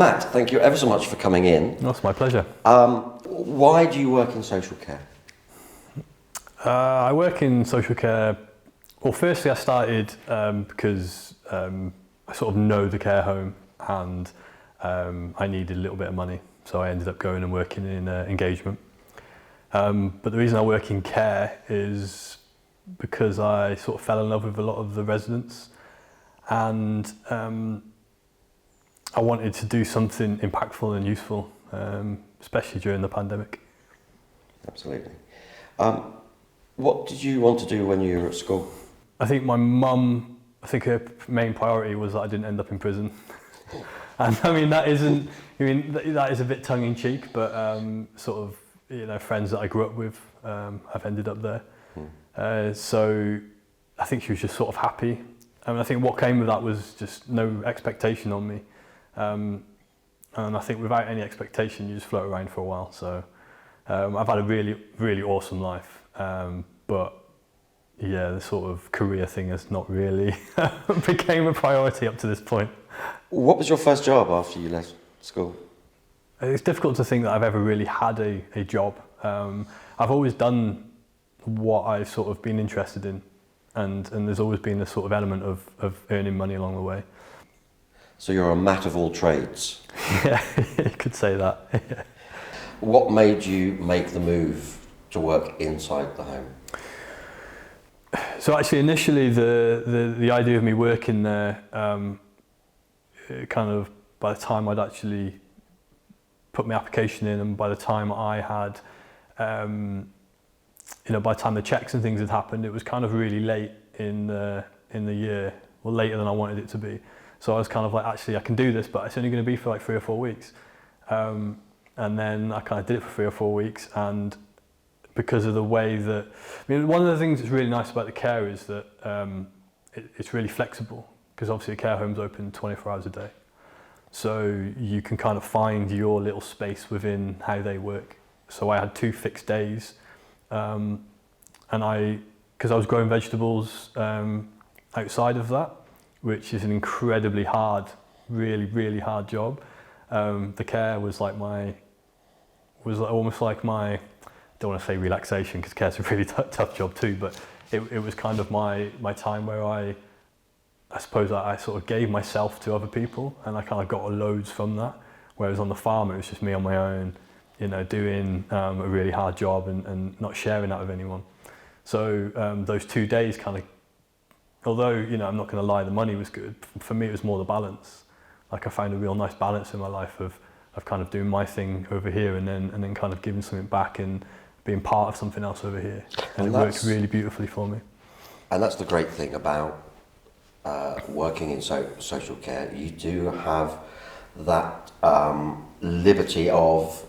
Matt, thank you ever so much for coming in. That's my pleasure. Why do you work in social care? I work in social care. Well, firstly, I started because I sort of know the care home and I needed a little bit of money. So I ended up going and working in engagement. But the reason I work in care is because I sort of fell in love with a lot of the residents and I wanted to do something impactful and useful, especially during the pandemic. Absolutely. What did you want to do when you were at school? I think my mum, her main priority was that I didn't end up in prison. And I mean, that is a bit tongue in cheek, but sort of, friends that I grew up with have ended up there. So I think she was just sort of happy. And I think what came with that was just no expectation on me. And I think without any expectation, you just float around for a while. So I've had a really, really awesome life. But yeah, the sort of career thing has not really became a priority up to this point. What was your first job after you left school? It's difficult to think that I've ever really had a job. I've always done what I've sort of been interested in, and there's always been a sort of element of earning money along the way. So you're a Matt of all trades. Yeah, you could say that. Yeah. What made you make the move to work inside the home? So actually, initially, the idea of me working there, kind of by the time I'd actually put my application in, and by the time I had, by the time the checks and things had happened, it was kind of really late in the year, well, later than I wanted it to be. So I was kind of like, actually, I can do this, but it's only going to be for like 3 or 4 weeks. And then I kind of did it for 3 or 4 weeks, and because of the way that, one of the things that's really nice about the care is that it's really flexible, because obviously a care home's open 24 hours a day. So you can kind of find your little space within how they work. So I had 2 fixed days, and because I was growing vegetables outside of that, which is an incredibly hard, really, really hard job. The care was almost like my, I don't want to say relaxation, because care's a really tough job too, but it was kind of my time where I suppose I sort of gave myself to other people, and I kind of got loads from that. Whereas on the farm, it was just me on my own, doing a really hard job and not sharing that with anyone. So those 2 days kind of, although, I'm not going to lie, the money was good, for me it was more the balance. Like I found a real nice balance in my life of kind of doing my thing over here and then kind of giving something back and being part of something else over here. And it worked really beautifully for me. And that's the great thing about working in social care. You do have that liberty of,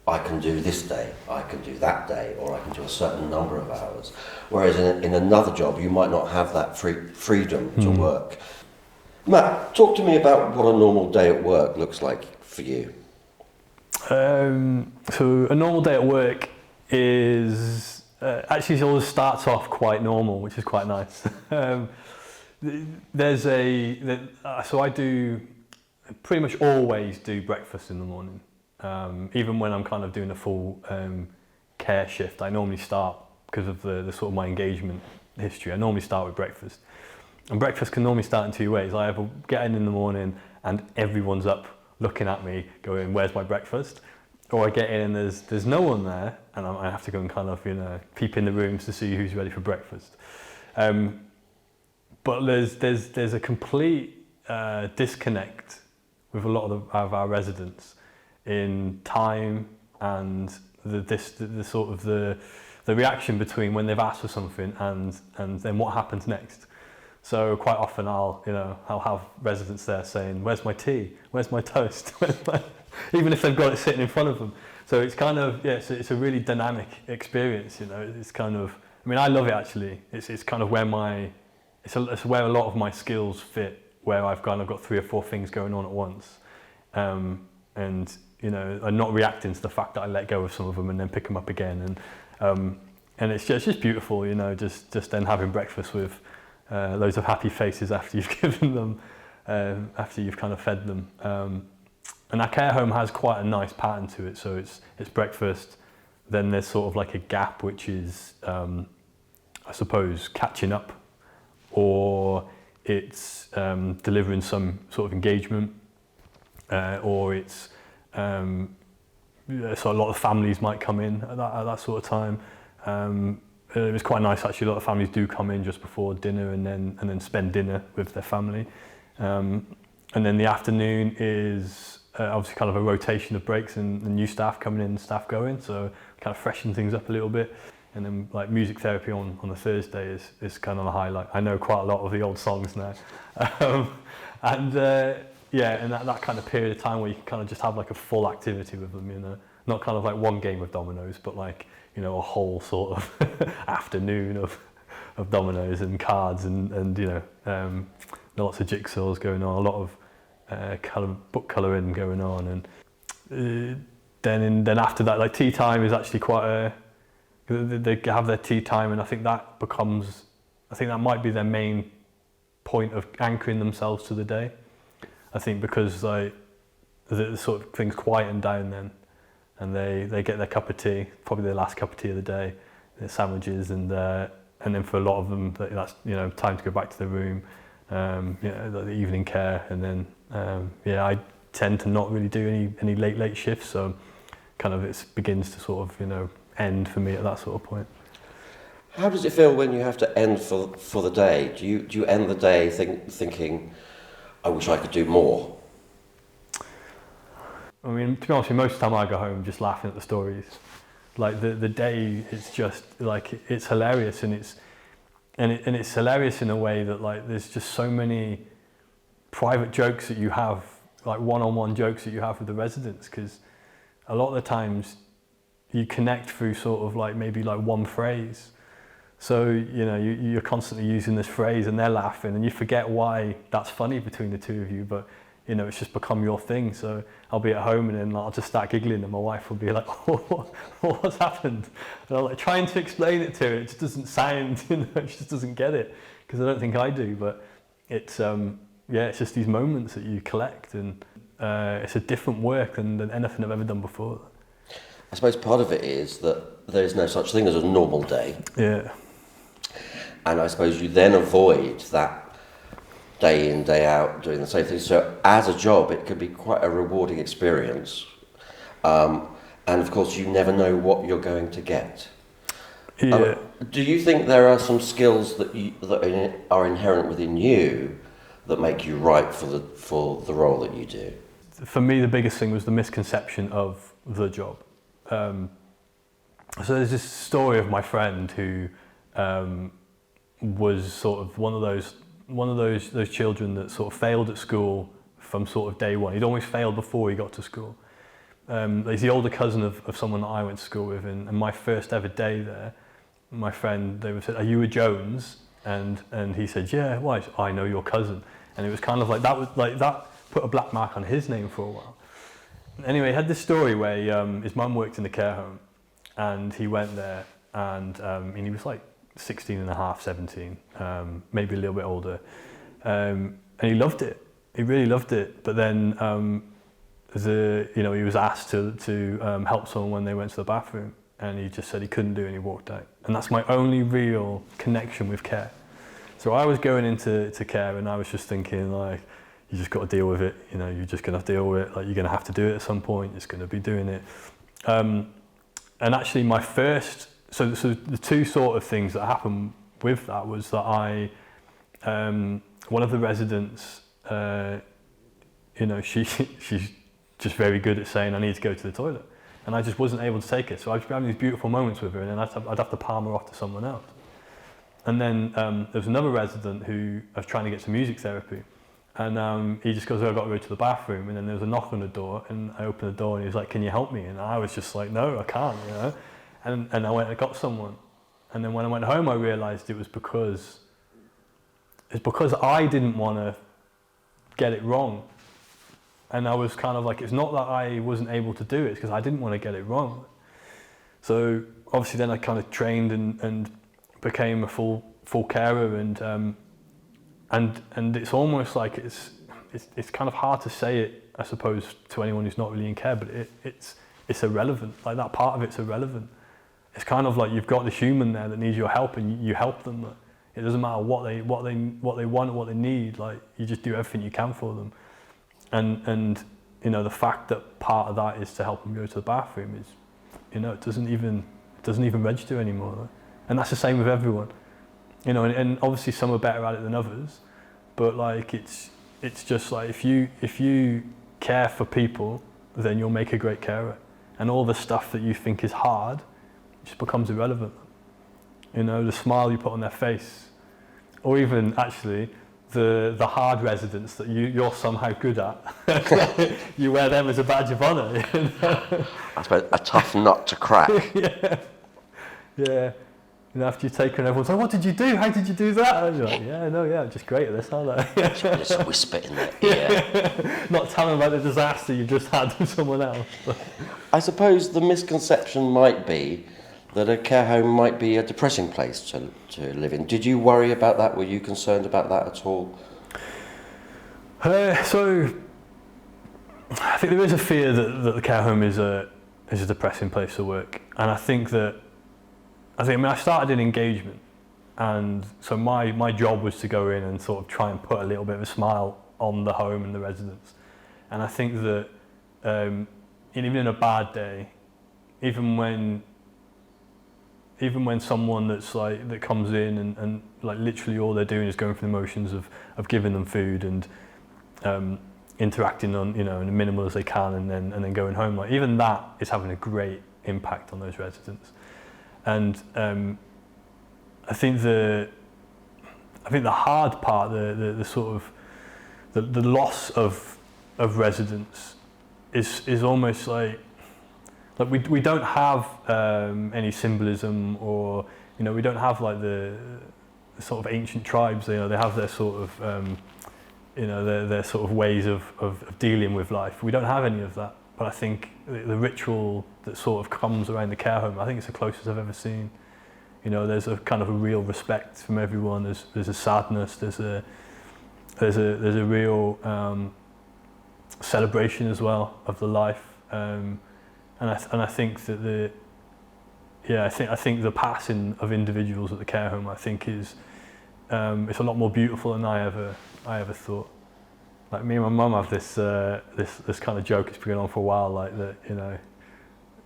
I can do this day, I can do that day, or I can do a certain number of hours. Whereas in another job, you might not have that freedom to work. Matt, talk to me about what a normal day at work looks like for you. So a normal day at work is, actually it always starts off quite normal, which is quite nice. So I do, pretty much always do breakfast in the morning. Even when I'm kind of doing a full care shift, I normally start, because of the sort of my engagement history, I normally start with breakfast. And breakfast can normally start in 2 ways. I either get in the morning and everyone's up looking at me going, where's my breakfast? Or I get in and there's no one there, and I have to go and kind of, peep in the rooms to see who's ready for breakfast. But there's a complete disconnect with a lot of our residents in time and the sort of the reaction between when they've asked for something and then what happens next. So quite often I'll have residents there saying, where's my tea? Where's my toast? Even if they've got it sitting in front of them. So it's kind of, it's a really dynamic experience, It's kind of, I love it actually. It's kind of where it's where a lot of my skills fit, where I've kind of got 3 or 4 things going on at once. And I'm not reacting to the fact that I let go of some of them and then pick them up again. And it's just beautiful, just then having breakfast with loads of happy faces after you've given them, after you've kind of fed them. and our care home has quite a nice pattern to it. So it's breakfast, then there's sort of like a gap, which is I suppose catching up, or it's delivering some sort of engagement, or it's so a lot of families might come in at that sort of time. It was quite nice actually. A lot of families do come in just before dinner and then spend dinner with their family. And then the afternoon is obviously kind of a rotation of breaks and new staff coming in and staff going, so kind of freshen things up a little bit. And then like music therapy on the Thursday is kind of the highlight. I know quite a lot of the old songs now. And that kind of period of time where you can kind of just have like a full activity with them, you know, not kind of like one game of dominoes, but like, you know, a whole sort of afternoon of dominoes and cards and you know, lots of jigsaws going on, a lot of book colouring going on, and then after that, like tea time is actually quite they have their tea time, and I think that might be their main point of anchoring themselves to the day. I think because like the sort of things quieten down then, and they get their cup of tea, probably their last cup of tea of the day, their sandwiches, and then for a lot of them that's, you know, time to go back to the room, you know, the evening care, and then I tend to not really do any late shifts, so kind of it begins to sort of, you know, end for me at that sort of point. How does it feel when you have to end for the day? Do you end the day thinking, I wish I could do more? I mean, to be honest, most of the time I go home just laughing at the stories. Like the day, it's just like it's hilarious, and it's hilarious in a way that like there's just so many private jokes that you have, like one-on-one jokes that you have with the residents, because a lot of the times you connect through sort of like maybe like one phrase. So, you know, you're constantly using this phrase and they're laughing, and you forget why that's funny between the two of you, but you know, it's just become your thing. So I'll be at home and then I'll just start giggling, and my wife will be like, oh, what's happened? And I'm like trying to explain it to her, it just doesn't sound, you know, she just doesn't get it, because I don't think I do, but it's it's just these moments that you collect, and it's a different work than anything I've ever done before. I suppose part of it is that there is no such thing as a normal day. Yeah. And I suppose you then avoid that day in, day out, doing the same thing. So as a job, it can be quite a rewarding experience. And of course, you never know what you're going to get. Yeah. Do you think there are some skills that are inherent within you that make you right for the role that you do? For me, the biggest thing was the misconception of the job. So there's this story of my friend who was sort of one of those children that sort of failed at school from sort of day one. He'd always failed before he got to school. He's the older cousin of someone that I went to school with, and my first ever day there, my friend, they said, "Are you a Jones?" And he said, "Yeah, why?" "I know your cousin." And it was kind of like that put a black mark on his name for a while. Anyway, he had this story where his mum worked in the care home, and he went there, and he was like 16 and a half, 17, maybe a little bit older, and he loved it. He really loved it. But then, he was asked to help someone when they went to the bathroom, and he just said he couldn't do it, and he walked out. And that's my only real connection with care. So I was going into care, and I was just thinking, like, you just got to deal with it. You know, you're just going to have to deal with it. Like, you're going to have to do it at some point. You're just going to be doing it. And actually, my first, so the two sort of things that happened with that was that one of the residents, she's just very good at saying, "I need to go to the toilet," and I just wasn't able to take it. So I'd be having these beautiful moments with her, and then I'd have to palm her off to someone else. And then there was another resident who I was trying to get some music therapy. And he just goes, "Oh, I've got to go to the bathroom." And then there was a knock on the door, and I opened the door, and he was like, "Can you help me?" And I was just like, "No, I can't," you know. And I went and got someone. And then when I went home, I realised it was because I didn't want to get it wrong. And I was kind of like, it's not that I wasn't able to do it, it's because I didn't want to get it wrong. So obviously then I kind of trained and became a full carer, and it's almost like it's kind of hard to say it, I suppose, to anyone who's not really in care, but it's irrelevant. Like, that part of it's irrelevant. It's kind of like you've got the human there that needs your help, and you help them. It doesn't matter what they want or what they need. Like, you just do everything you can for them. And you know, the fact that part of that is to help them go to the bathroom is, you know, it doesn't even register anymore. Like. And that's the same with everyone. You know, and obviously some are better at it than others, but like it's just like if you care for people, then you'll make a great carer, and all the stuff that you think is hard just becomes irrelevant. You know, the smile you put on their face, or even actually the hard residents that you're somehow good at, you wear them as a badge of honour. You know? I suppose a tough nut to crack. Yeah. You know, after you've taken, everyone's like, what did you do? How did you do that? And you're like, I'm just great at this, aren't I? Just whisper in their ear. Not telling about the disaster you just had with someone else. I suppose the misconception might be that a care home might be a depressing place to live in. Did you worry about that? Were you concerned about that at all? So, I think there is a fear that the care home is a depressing place to work, and I started in engagement, and so my job was to go in and sort of try and put a little bit of a smile on the home and the residents. And I think that even in a bad day, even when someone that comes in and like literally all they're doing is going through the motions of giving them food and interacting on, you know, in the minimal as they can, and then going home, like even that is having a great impact on those residents. And I think the hard part, the sort of the loss of residents is almost like we don't have any symbolism, or, you know, we don't have like the sort of ancient tribes. You know, they have their sort of their sort of ways of dealing with life. We don't have any of that. But I think the ritual that sort of comes around the care home, I think it's the closest I've ever seen. You know, there's a kind of a real respect from everyone. There's a sadness. There's a real celebration as well of the life. And I think that I think the passing of individuals at the care home, I think is it's a lot more beautiful than I ever thought. Like, me and my mum have this kind of joke. It's been going on for a while. Like that, you know,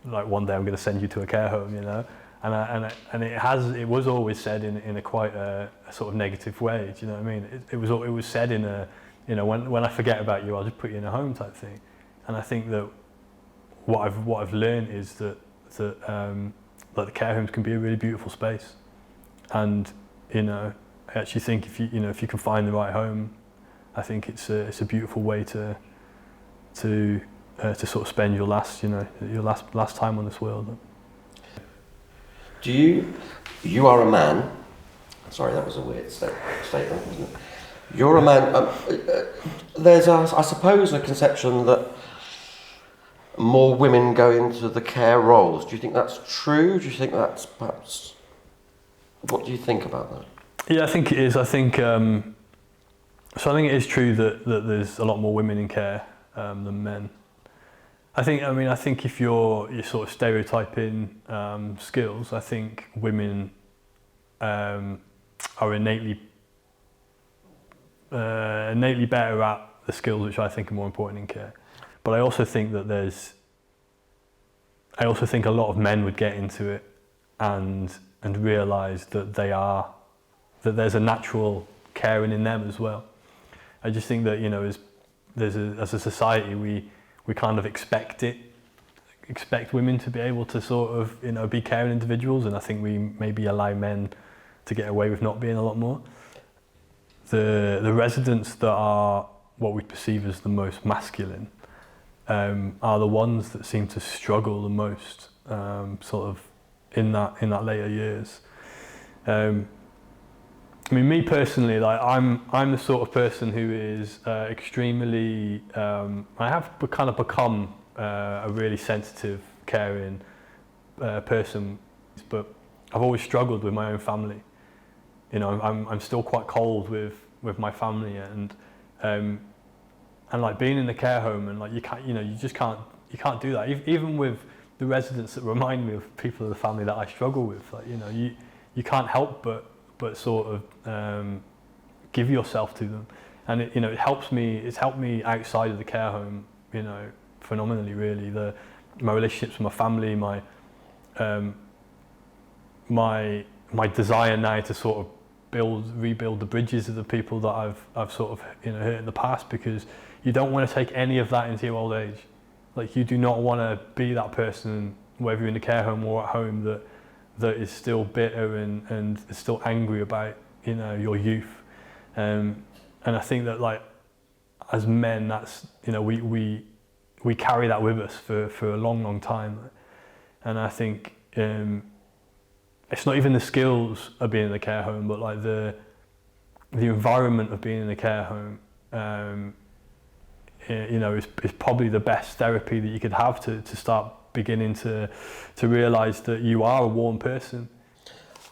like one day I'm going to send you to a care home, you know, and it was always said in a quite a sort of negative way. Do you know what I mean? It was said in a, you know, when I forget about you, I'll just put you in a home type thing. And I think that what I've learned is that the care homes can be a really beautiful space, and, you know, I actually think if you can find the right home, I think it's a beautiful way to sort of spend your last time on this world. You are a man. Sorry, that was a weird statement, wasn't it? You're a man. There's I suppose a conception that more women go into the care roles. Do you think that's true? Do you think that's perhaps? What do you think about that? Yeah, I think it is. I think it is true that there's a lot more women in care than men. I think if you're sort of stereotyping skills, I think women are innately better at the skills which I think are more important in care. But I also think that a lot of men would get into it and realise that there's a natural caring in them as well. I just think that, you know, as a society we kind of expect women to be able to sort of, you know, be caring individuals, and I think we maybe allow men to get away with not being a lot more. The residents that are what we perceive as the most masculine are the ones that seem to struggle the most, sort of in that later years. I mean, me personally, like I'm the sort of person who is extremely. I have kind of become a really sensitive, caring person, but I've always struggled with my own family. You know, I'm still quite cold with my family, and and like being in the care home, and like you can't, you can't do that. Even with the residents that remind me of people of the family that I struggle with, like, you can't help but sort of give yourself to them, and it helps me. It's helped me outside of the care home, phenomenally. Really, my relationships with my family, my desire now to sort of rebuild the bridges of the people that I've sort of hurt in the past, because you don't want to take any of that into your old age. Like, you do not want to be that person, whether you're in the care home or at home, that is still bitter and is still angry about your youth. And I think that, like, as men, that's we carry that with us for a long time. And I think it's not even the skills of being in the care home, but like the environment of being in the care home, is probably the best therapy that you could have to start beginning to realise that you are a warm person.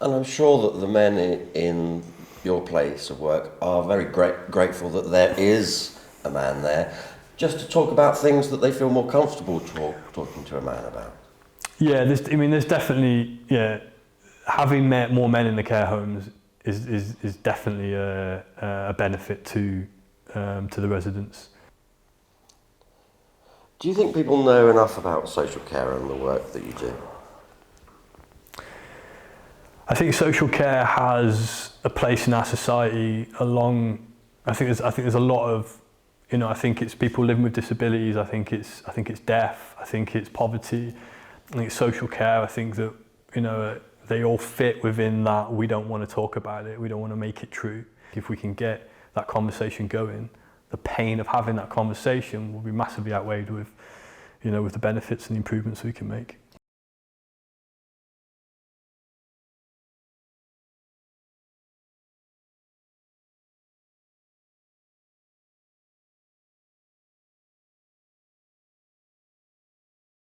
And I'm sure that the men in your place of work are very grateful that there is a man there, just to talk about things that they feel more comfortable talking to a man about. Yeah, there's definitely, having more men in the care homes is definitely a benefit to the residents. Do you think people know enough about social care and the work that you do? I think social care has a place in our society I think there's a lot of, I think it's people living with disabilities, I think it's deaf, I think it's poverty, I think it's social care. I think that, they all fit within that. We don't want to talk about it, we don't want to make it true. If we can get that conversation going, the pain of having that conversation will be massively outweighed with the benefits and the improvements we can make.